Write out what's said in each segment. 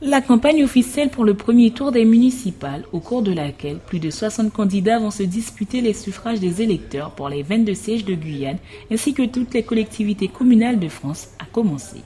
La campagne officielle pour le premier tour des municipales, au cours de laquelle plus de 60 candidats vont se disputer les suffrages des électeurs pour les 22 sièges de Guyane, ainsi que toutes les collectivités communales de France, a commencé.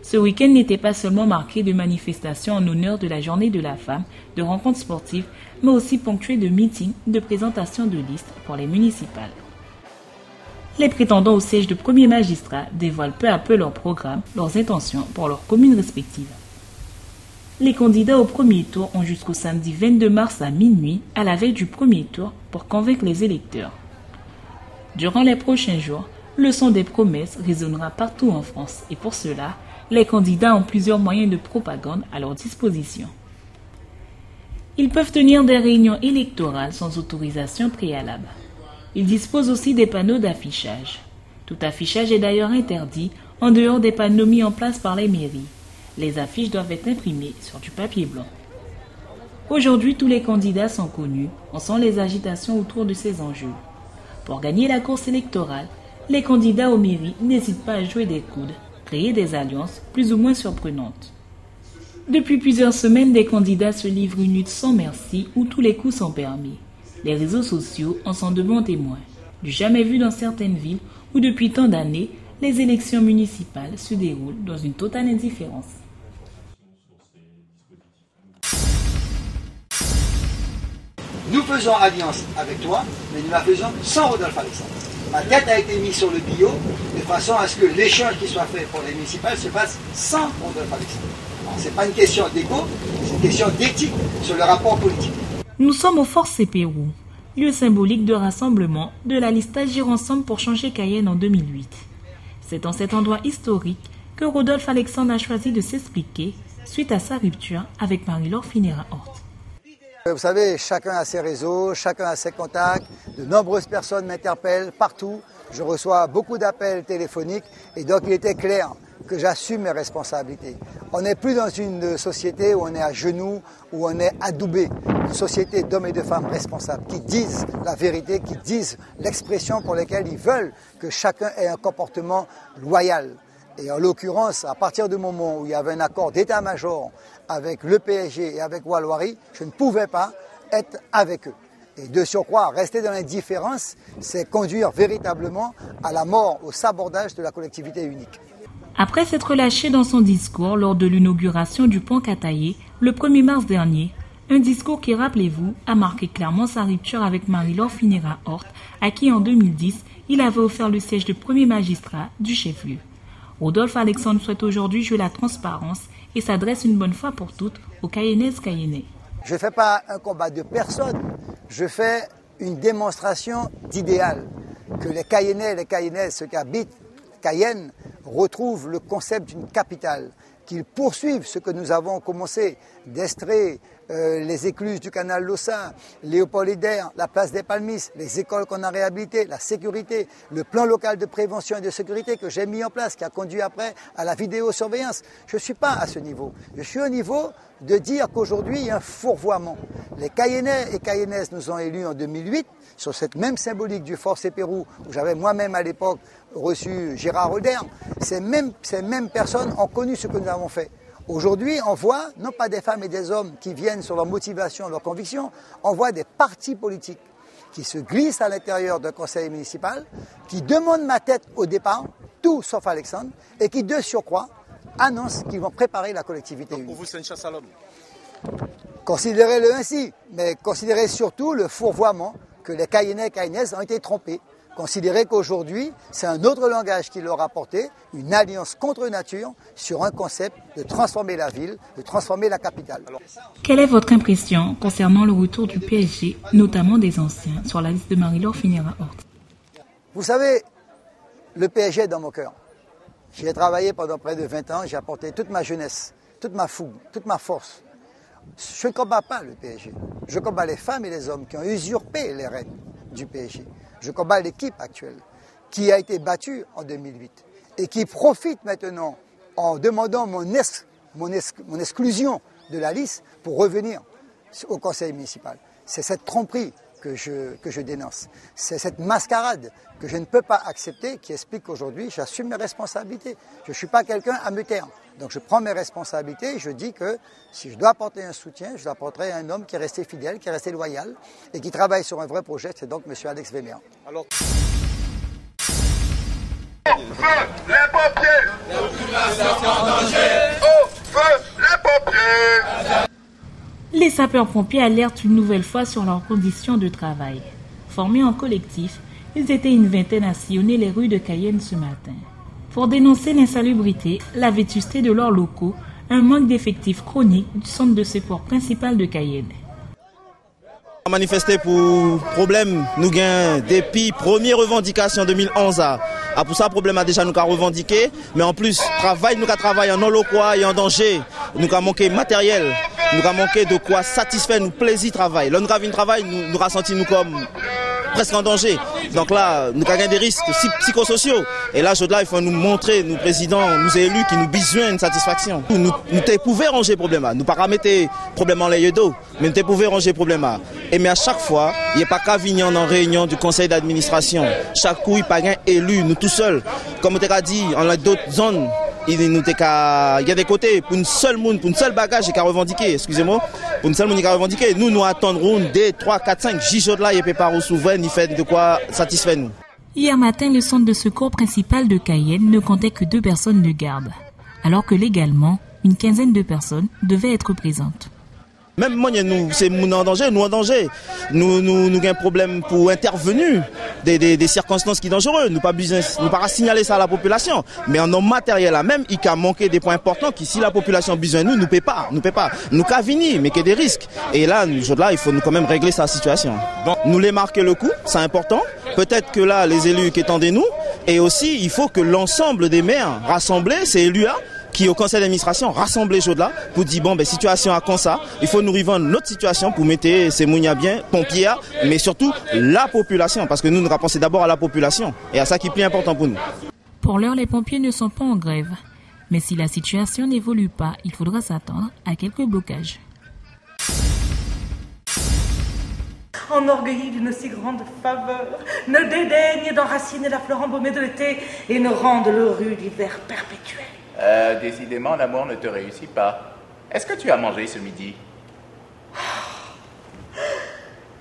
Ce week-end n'était pas seulement marqué de manifestations en honneur de la Journée de la femme, de rencontres sportives, mais aussi ponctué de meetings, de présentations de listes pour les municipales. Les prétendants au siège de premier magistrat dévoilent peu à peu leur programme, leurs intentions pour leurs communes respectives. Les candidats au premier tour ont jusqu'au samedi 22 mars à minuit, à la veille du premier tour, pour convaincre les électeurs. Durant les prochains jours, le son des promesses résonnera partout en France et pour cela, les candidats ont plusieurs moyens de propagande à leur disposition. Ils peuvent tenir des réunions électorales sans autorisation préalable. Ils disposent aussi des panneaux d'affichage. Tout affichage est d'ailleurs interdit en dehors des panneaux mis en place par les mairies. Les affiches doivent être imprimées sur du papier blanc. Aujourd'hui, tous les candidats sont connus, on sent les agitations autour de ces enjeux. Pour gagner la course électorale, les candidats aux mairies n'hésitent pas à jouer des coudes, créer des alliances plus ou moins surprenantes. Depuis plusieurs semaines, des candidats se livrent une lutte sans merci où tous les coups sont permis. Les réseaux sociaux en sont de bons témoins. Du jamais vu dans certaines villes où depuis tant d'années, les élections municipales se déroulent dans une totale indifférence. Nous faisons alliance avec toi, mais nous la faisons sans Rodolphe Alexandre. Ma tête a été mise sur le bio, de façon à ce que l'échange qui soit fait pour les municipales se fasse sans Rodolphe Alexandre. Ce n'est pas une question d'égo, c'est une question d'éthique sur le rapport politique. Nous sommes au Fort Pérou, lieu symbolique de rassemblement de la liste Agir Ensemble pour changer Cayenne en 2008. C'est dans cet endroit historique que Rodolphe Alexandre a choisi de s'expliquer suite à sa rupture avec Marie-Laure Phinera-Horth. Vous savez, chacun a ses réseaux, chacun a ses contacts, de nombreuses personnes m'interpellent partout, je reçois beaucoup d'appels téléphoniques et donc il était clair que j'assume mes responsabilités. On n'est plus dans une société où on est à genoux, où on est adoubé, une société d'hommes et de femmes responsables qui disent la vérité, qui disent l'expression pour laquelle ils veulent que chacun ait un comportement loyal. Et en l'occurrence, à partir du moment où il y avait un accord d'état-major avec le PSG et avec Walloirie, je ne pouvais pas être avec eux. Et de surcroît, rester dans l'indifférence, c'est conduire véritablement à la mort, au sabordage de la collectivité unique. Après s'être lâché dans son discours lors de l'inauguration du pont Kataye, le 1er mars dernier, un discours qui, rappelez-vous, a marqué clairement sa rupture avec Marie-Laure Phinera-Horth, à qui en 2010, il avait offert le siège de premier magistrat du chef-lieu. Rodolphe Alexandre souhaite aujourd'hui jouer la transparence et s'adresse une bonne fois pour toutes aux Cayennaises Cayennais. Je ne fais pas un combat de personne, je fais une démonstration d'idéal. Que les Cayennais et les Cayennaises, ceux qui habitent Cayenne, retrouvent le concept d'une capitale, qu'ils poursuivent ce que nous avons commencé, d'Estrée, les écluses du canal Lossa, Léopold-Hédère, la place des Palmistes, les écoles qu'on a réhabilitées, la sécurité, le plan local de prévention et de sécurité que j'ai mis en place, qui a conduit après à la vidéosurveillance. Je ne suis pas à ce niveau. Je suis au niveau de dire qu'aujourd'hui, il y a un fourvoiement. Les Cayennais et Cayennaises nous ont élus en 2008, sur cette même symbolique du Fort Pérou, où j'avais moi-même à l'époque reçu Gérard Roder. Ces mêmes personnes ont connu ce que nous avons fait. Aujourd'hui, on voit, non pas des femmes et des hommes qui viennent sur leur motivation, leur conviction, on voit des partis politiques qui se glissent à l'intérieur d'un conseil municipal, qui demandent ma tête au départ, tout sauf Alexandre, et qui, de surcroît, annoncent qu'ils vont préparer la collectivité unique. Pour vous, c'est une chasse à l'homme. Considérez-le ainsi, mais considérez surtout le fourvoiement que les Cayennais et Cayennaises ont été trompés. Considérez qu'aujourd'hui, c'est un autre langage qui leur a apporté, une alliance contre nature sur un concept de transformer la ville, de transformer la capitale. Quelle est votre impression concernant le retour du PSG, notamment des anciens, sur la liste de Marie-Laure Phinera-Horth? Vous savez, le PSG est dans mon cœur. J'y ai travaillé pendant près de 20 ans, j'ai apporté toute ma jeunesse, toute ma fougue, toute ma force. Je ne combats pas le PSG. Je combats les femmes et les hommes qui ont usurpé les rênes du PSG. Je combats l'équipe actuelle qui a été battue en 2008 et qui profite maintenant en demandant mon exclusion de la liste pour revenir au conseil municipal. C'est cette tromperie que je dénonce. C'est cette mascarade que je ne peux pas accepter qui explique qu'aujourd'hui, j'assume mes responsabilités. Je ne suis pas quelqu'un à me taire. Donc je prends mes responsabilités et je dis que si je dois apporter un soutien, je l'apporterai à un homme qui est resté fidèle, qui est resté loyal et qui travaille sur un vrai projet, c'est donc M. Alex Véméan. Alors... Au feu, les pompiers! La population en danger! Au feu, les pompiers! Les sapeurs-pompiers alertent une nouvelle fois sur leurs conditions de travail. Formés en collectif, ils étaient une vingtaine à sillonner les rues de Cayenne ce matin. Pour dénoncer l'insalubrité, la vétusté de leurs locaux, un manque d'effectifs chronique du centre de secours principal de Cayenne. On a manifesté pour problème, nous gagnons depuis première revendication 2011 pour ça problème a déjà nous avons revendiqué, mais en plus travail nous avons travaillé en non locaux et en danger, nous avons manqué matériel, nous avons manqué de quoi satisfaire nous plaisir travail. Là nous avons un travail, nous avons senti nous comme presque en danger. Donc là, nous avons des risques psychosociaux. Et là, il faut nous montrer, nous présidents, nous élus, qui nous besoin de satisfaction. Nous pouvons ranger le problème. Nous ne pouvons pas mettre le problème en l'air d'eau, mais nous pouvons ranger le problème. Et mais à chaque fois, il n'y a pas qu'à venir en réunion du conseil d'administration. Chaque coup, il n'y a pas qu'un élu, nous tout seuls. Comme on t'a dit, on a d'autres zones. Il y a des côtés, pour une seule monde, pour une seule bagage, qui a revendiqué, excusez-moi, pour une seule monde qui a revendiqué, nous attendrons des 3, 4, 5 jours là, il peut pas souverain, il fait de quoi satisfaire nous. Hier matin, le centre de secours principal de Cayenne ne comptait que 2 personnes de garde, alors que légalement, une quinzaine de personnes devaient être présentes. Même moi, nous, c'est nous en danger, nous en danger. Nous avons un problème pour intervenir des circonstances qui sont dangereuses. Nous ne pas signaler ça à la population. Mais en homme matériel là même, il a manqué des points importants qui, si la population a besoin de nous, ne peut pas. Nous qu'à venir, mais qu'il y a des risques. Et là, il faut nous quand même régler sa situation. Donc, nous les marquer le coup, c'est important. Peut-être que là, les élus qui attendent nous, et aussi, il faut que l'ensemble des maires rassemblés, ces élus-là, qui au conseil d'administration rassembler choses là pour dire bon situation à comme ça, il faut nous revendre notre situation pour mettre ces mounia bien pompiers, mais surtout la population, parce que nous pensons d'abord à la population et à ça qui est plus important pour nous. Pour l'heure, les pompiers ne sont pas en grève, mais si la situation n'évolue pas, il faudra s'attendre à quelques blocages. Enorgueilli d'une si grande faveur, ne dédaigne d'enraciner la fleur embaumée de l'été et ne rende le rude l'hiver perpétuel. Décidément, l'amour ne te réussit pas. Est-ce que tu as mangé ce midi?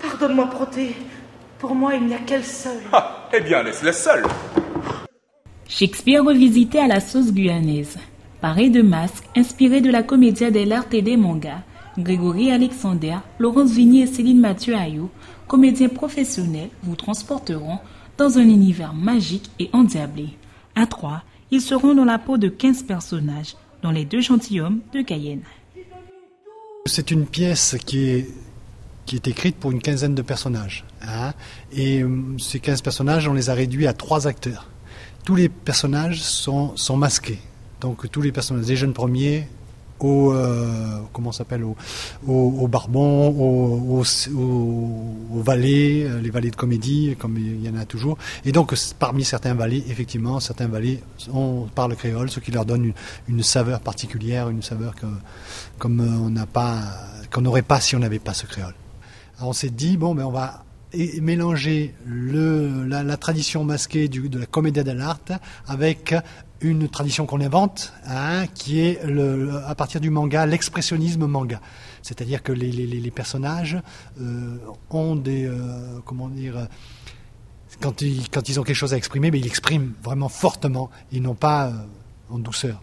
Pardonne-moi, Proté. Pour moi, il n'y a qu'elle seule. Ah, eh bien, laisse-le seul. Shakespeare revisité à la sauce guyanaise. Paré de masques, inspiré de la comédia dell'arte et des mangas, Grégory Alexander, Laurence Vigny et Céline Mathieu-Ayou, comédiens professionnels, vous transporteront dans un univers magique et endiablé. À 3, ils seront dans la peau de 15 personnages, dont les 2 gentilshommes de Cayenne. C'est une pièce qui est écrite pour une quinzaine de personnages. Et ces 15 personnages, on les a réduits à 3 acteurs. Tous les personnages sont masqués. Donc tous les personnages, des jeunes premiers, au barbon, aux valets, les valets de comédie, comme il y en a toujours. Et donc, parmi certains valets, effectivement, certains valets parlent créole, ce qui leur donne une saveur particulière, une saveur qu'on n'aurait pas si on n'avait pas ce créole. Alors on s'est dit, on va mélanger la tradition masquée de la commedia dell'arte avec une tradition qu'on invente, qui est à partir du manga, l'expressionnisme manga. C'est-à-dire que les personnages ont des... quand ils ont quelque chose à exprimer, mais ils l'expriment vraiment fortement et non pas en douceur.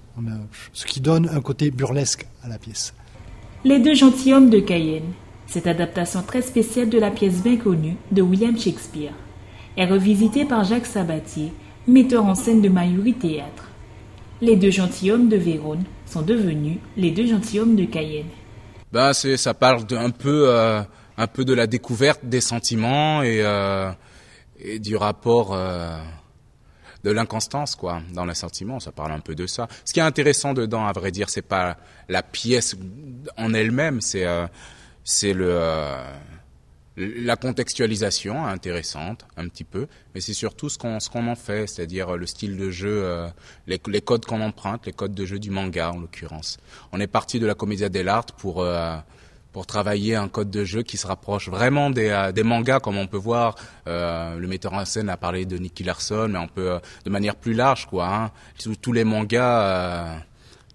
Ce qui donne un côté burlesque à la pièce. Les 2 gentilshommes de Cayenne. Cette adaptation très spéciale de la pièce bien connue de William Shakespeare est revisitée par Jacques Sabatier, metteur en scène de Mayuri Théâtre. Les 2 gentilshommes de Vérone sont devenus les 2 gentilshommes de Cayenne. Ça parle un peu de la découverte des sentiments et du rapport de l'inconstance dans les sentiments. Ça parle un peu de ça. Ce qui est intéressant dedans, à vrai dire, c'est pas la pièce en elle-même, c'est la contextualisation intéressante un petit peu, mais c'est surtout ce qu'on en fait, c'est-à-dire le style de jeu, les codes qu'on emprunte, les codes de jeu du manga en l'occurrence. On est parti de la commedia dell'arte pour pour travailler un code de jeu qui se rapproche vraiment des mangas, comme on peut voir. Le metteur en scène a parlé de Nicky Larson, mais on peut de manière plus large, quoi. Hein. Tous les mangas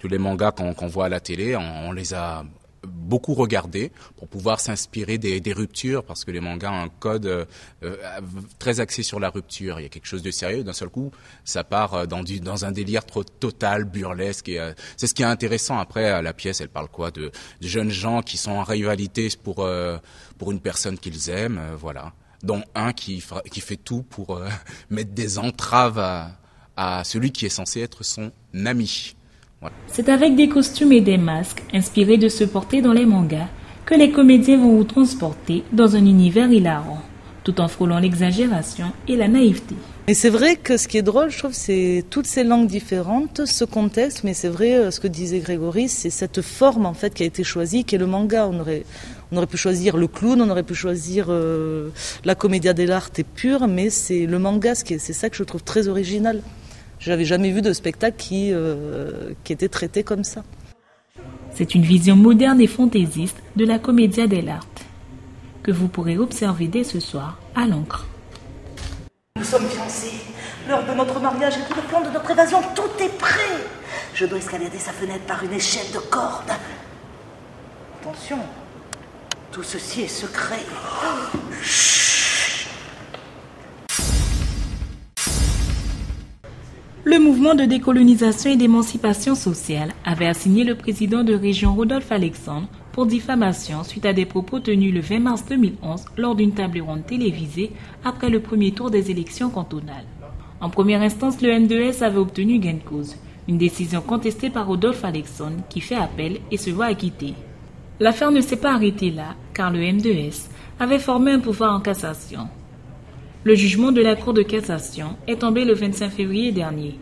qu'on voit à la télé, on les a beaucoup regardés pour pouvoir s'inspirer des ruptures, parce que les mangas ont un code très axé sur la rupture. Il y a quelque chose de sérieux, d'un seul coup, ça part dans un délire trop total, burlesque. Et c'est ce qui est intéressant. Après, la pièce, elle parle quoi de jeunes gens qui sont en rivalité pour une personne qu'ils aiment, voilà. Dont un qui fait tout pour mettre des entraves à celui qui est censé être son ami. Voilà. C'est avec des costumes et des masques inspirés de se porter dans les mangas que les comédiens vont vous transporter dans un univers hilarant, tout en frôlant l'exagération et la naïveté. Et c'est vrai que ce qui est drôle, je trouve, c'est toutes ces langues différentes, ce contexte, mais c'est vrai, ce que disait Grégory, c'est cette forme en fait qui a été choisie, qui est le manga. On aurait pu choisir le clown, on aurait pu choisir la commedia dell'arte pure, mais c'est le manga, c'est ça que je trouve très original. Je n'avais jamais vu de spectacle qui était traité comme ça. C'est une vision moderne et fantaisiste de la commedia dell'arte que vous pourrez observer dès ce soir à l'Ancre. Nous sommes fiancés. L'heure de notre mariage et tout le plan de notre évasion, tout est prêt. Je dois escalader sa fenêtre par une échelle de corde. Attention, tout ceci est secret. Chut. Le mouvement de décolonisation et d'émancipation sociale avait assigné le président de région Rodolphe Alexandre pour diffamation suite à des propos tenus le 20 mars 2011 lors d'une table ronde télévisée après le premier tour des élections cantonales. En première instance, le M2S avait obtenu gain de cause, une décision contestée par Rodolphe Alexandre qui fait appel et se voit acquitté. L'affaire ne s'est pas arrêtée là car le M2S avait formé un pouvoir en cassation. Le jugement de la Cour de cassation est tombé le 25 février dernier.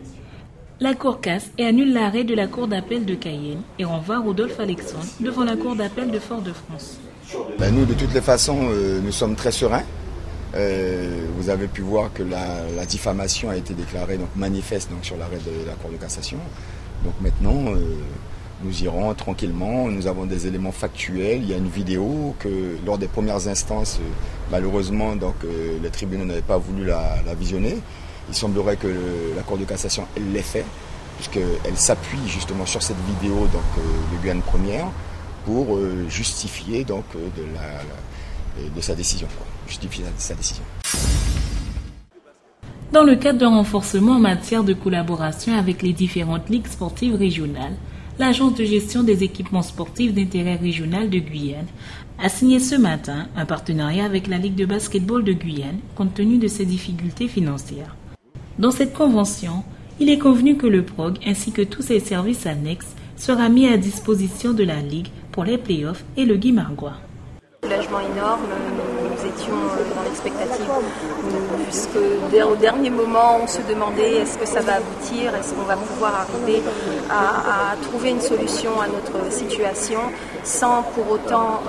La Cour casse et annule l'arrêt de la Cour d'appel de Cayenne et renvoie Rodolphe Alexandre devant la Cour d'appel de Fort-de-France. Nous, de toutes les façons, nous sommes très sereins. Vous avez pu voir que la diffamation a été déclarée donc manifeste sur l'arrêt de la Cour de cassation. Donc maintenant, nous irons tranquillement. Nous avons des éléments factuels. Il y a une vidéo que lors des premières instances, malheureusement, les tribunaux n'avaient pas voulu la visionner. Il semblerait que la Cour de cassation l'ait fait, puisqu'elle s'appuie justement sur cette vidéo de Guyane Première pour justifier de sa décision. Justifier sa décision. Dans le cadre d'un renforcement en matière de collaboration avec les différentes ligues sportives régionales, l'Agence de gestion des équipements sportifs d'intérêt régional de Guyane a signé ce matin un partenariat avec la Ligue de basketball de Guyane compte tenu de ses difficultés financières. Dans cette convention, il est convenu que le PROG ainsi que tous ses services annexes sera mis à disposition de la Ligue pour les playoffs et le Guimargois. Soulagement énorme, nous étions dans l'expectative, jusqu'au dernier moment on se demandait est-ce que ça va aboutir, est-ce qu'on va pouvoir arriver à trouver une solution à notre situation sans pour autant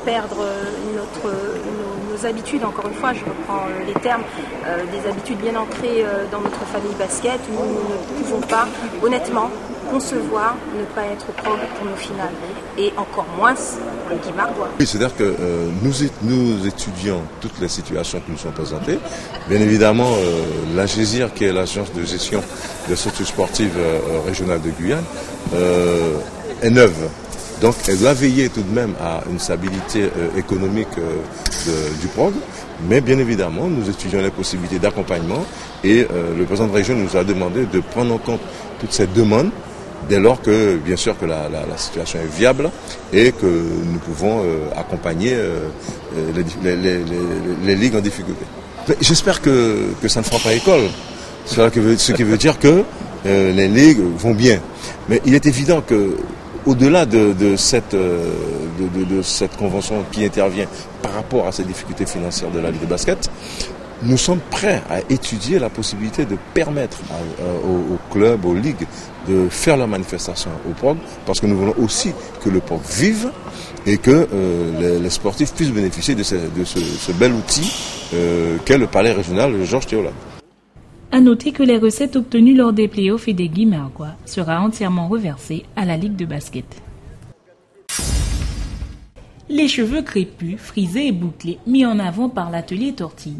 perdre nos habitudes. Encore une fois, je reprends les termes, des habitudes bien ancrées dans notre famille basket. Nous ne pouvons pas, honnêtement, concevoir ne pas être prog pour nos finales et encore moins pour le Guimargois. Oui, c'est-à-dire que nous étudions toutes les situations qui nous sont présentées. Bien évidemment, la GESIR, qui est l'agence de gestion des structures sportives régionales de Guyane, est neuve. Donc elle doit veiller tout de même à une stabilité économique du PROG. Mais bien évidemment, nous étudions les possibilités d'accompagnement et le président de région nous a demandé de prendre en compte toutes ces demandes dès lors que, bien sûr, que la situation est viable et que nous pouvons accompagner les ligues en difficulté. J'espère que ça ne fera pas école, ce qui veut dire que les ligues vont bien. Mais il est évident que au-delà de cette convention qui intervient par rapport à ces difficultés financières de la Ligue de basket, nous sommes prêts à étudier la possibilité de permettre aux clubs, aux ligues, de faire leur manifestation au PROG, parce que nous voulons aussi que le PROG vive et que les sportifs puissent bénéficier de ce bel outil qu'est le palais régional Georges Théolade. À noter que les recettes obtenues lors des playoffs et des Guimargois sera entièrement reversées à la Ligue de basket. Les cheveux crépus, frisés et bouclés mis en avant par l'atelier Tortille.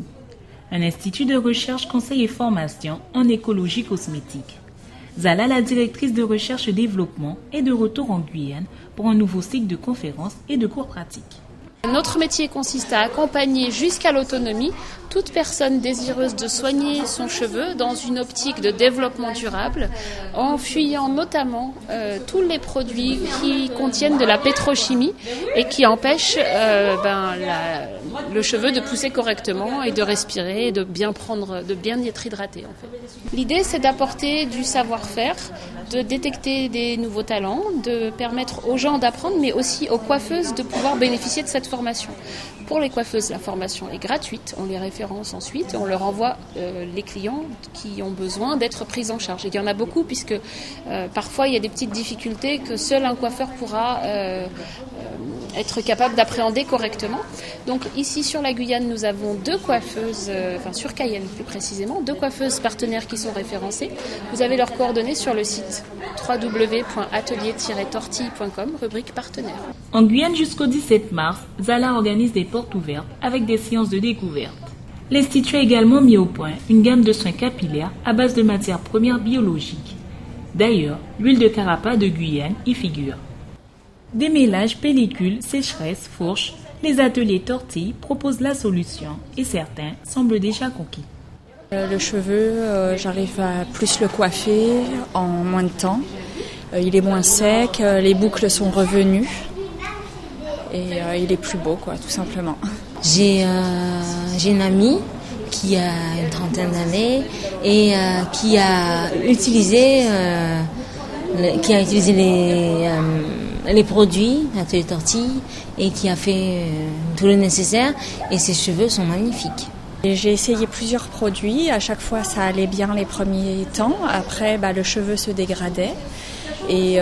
Un institut de recherche, conseil et formation en écologie cosmétique. Zala, la directrice de recherche et développement, est de retour en Guyane pour un nouveau cycle de conférences et de cours pratiques. Notre métier consiste à accompagner jusqu'à l'autonomie toute personne désireuse de soigner son cheveu dans une optique de développement durable, en fuyant notamment tous les produits qui contiennent de la pétrochimie et qui empêchent le cheveu de pousser correctement et de respirer et de bien être hydraté. En fait. L'idée, c'est d'apporter du savoir-faire, de détecter des nouveaux talents, de permettre aux gens d'apprendre, mais aussi aux coiffeuses de pouvoir bénéficier de cette formation. Pour les coiffeuses, la formation est gratuite, on les référence ensuite, on leur envoie les clients qui ont besoin d'être pris en charge. Et il y en a beaucoup puisque parfois il y a des petites difficultés que seul un coiffeur pourra être capable d'appréhender correctement. Donc ici sur la Guyane, nous avons 2 coiffeuses, sur Cayenne plus précisément, 2 coiffeuses partenaires qui sont référencées. Vous avez leurs coordonnées sur le site www.atelier-tortille.com, rubrique partenaire. En Guyane jusqu'au 17 mars, Zala organise des portes ouvertes avec des séances de découverte. L'Institut a également mis au point une gamme de soins capillaires à base de matières premières biologiques. D'ailleurs, l'huile de carapa de Guyane y figure. Démêlage, pellicule, sécheresse, fourche, les ateliers Tortille proposent la solution et certains semblent déjà conquis. Le cheveu, j'arrive à plus le coiffer en moins de temps. Il est moins sec, les boucles sont revenues et il est plus beau, tout simplement. J'ai une amie qui a une trentaine d'années et qui a utilisé les produits d'Atelier Tortille et qui a fait tout le nécessaire et ses cheveux sont magnifiques. J'ai essayé plusieurs produits, à chaque fois ça allait bien les premiers temps, après le cheveu se dégradait et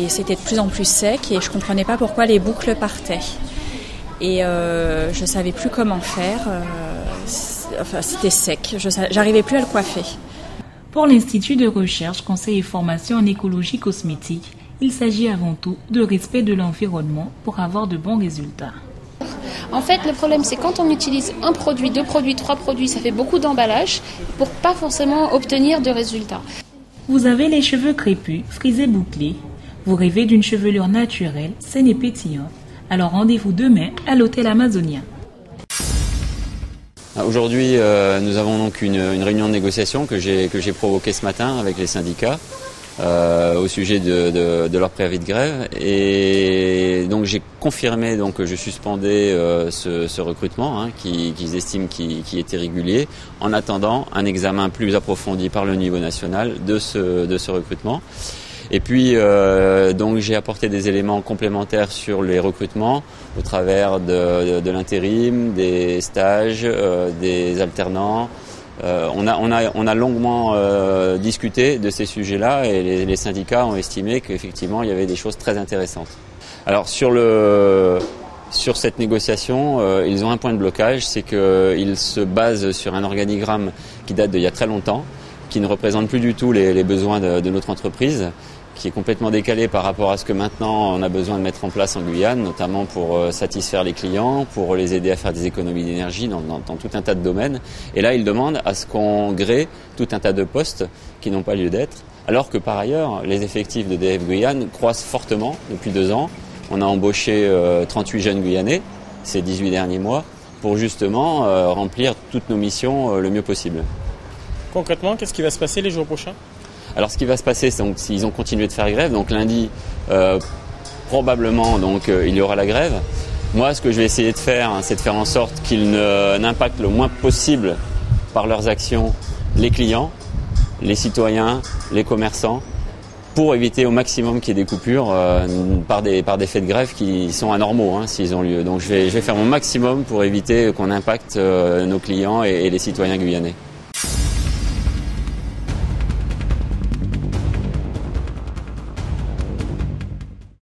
c'était de plus en plus sec et je comprenais pas pourquoi les boucles partaient. Et je savais plus comment faire, c'était sec, j'arrivais plus à le coiffer. Pour l'Institut de recherche, conseil et formation en écologie cosmétique, il s'agit avant tout de respect de l'environnement pour avoir de bons résultats. En fait, le problème, c'est quand on utilise un produit, 2 produits, 3 produits, ça fait beaucoup d'emballage pour pas forcément obtenir de résultats. Vous avez les cheveux crépus, frisés bouclés. Vous rêvez d'une chevelure naturelle, saine et pétillante. Alors rendez-vous demain à l'hôtel Amazonia. Aujourd'hui, nous avons donc une réunion de négociation que j'ai provoquée ce matin avec les syndicats au sujet de leur préavis de grève. Et donc j'ai confirmé que je suspendais ce recrutement qu'ils estiment qui était régulier, en attendant un examen plus approfondi par le niveau national de ce recrutement. Et puis donc j'ai apporté des éléments complémentaires sur les recrutements au travers de l'intérim, des stages, des alternants. On a longuement discuté de ces sujets-là et les syndicats ont estimé qu'effectivement il y avait des choses très intéressantes. Alors sur cette négociation, ils ont un point de blocage, c'est qu'ils se basent sur un organigramme qui date d'il y a très longtemps, qui ne représente plus du tout les besoins de notre entreprise, qui est complètement décalé par rapport à ce que maintenant on a besoin de mettre en place en Guyane, notamment pour satisfaire les clients, pour les aider à faire des économies d'énergie dans tout un tas de domaines. Et là, ils demandent à ce qu'on grée tout un tas de postes qui n'ont pas lieu d'être, alors que par ailleurs, les effectifs de DF Guyane croissent fortement depuis 2 ans. On a embauché 38 jeunes Guyanais ces 18 derniers mois pour justement remplir toutes nos missions le mieux possible. Concrètement, qu'est-ce qui va se passer les jours prochains ? Alors ce qui va se passer, c'est donc s'ils ont continué de faire grève, donc lundi probablement il y aura la grève. Moi, ce que je vais essayer de faire, c'est de faire en sorte qu'ils n'impactent le moins possible par leurs actions les clients, les citoyens, les commerçants, pour éviter au maximum qu'il y ait des coupures par des faits de grève qui sont anormaux s'ils ont lieu. Donc je vais faire mon maximum pour éviter qu'on impacte nos clients et les citoyens guyanais.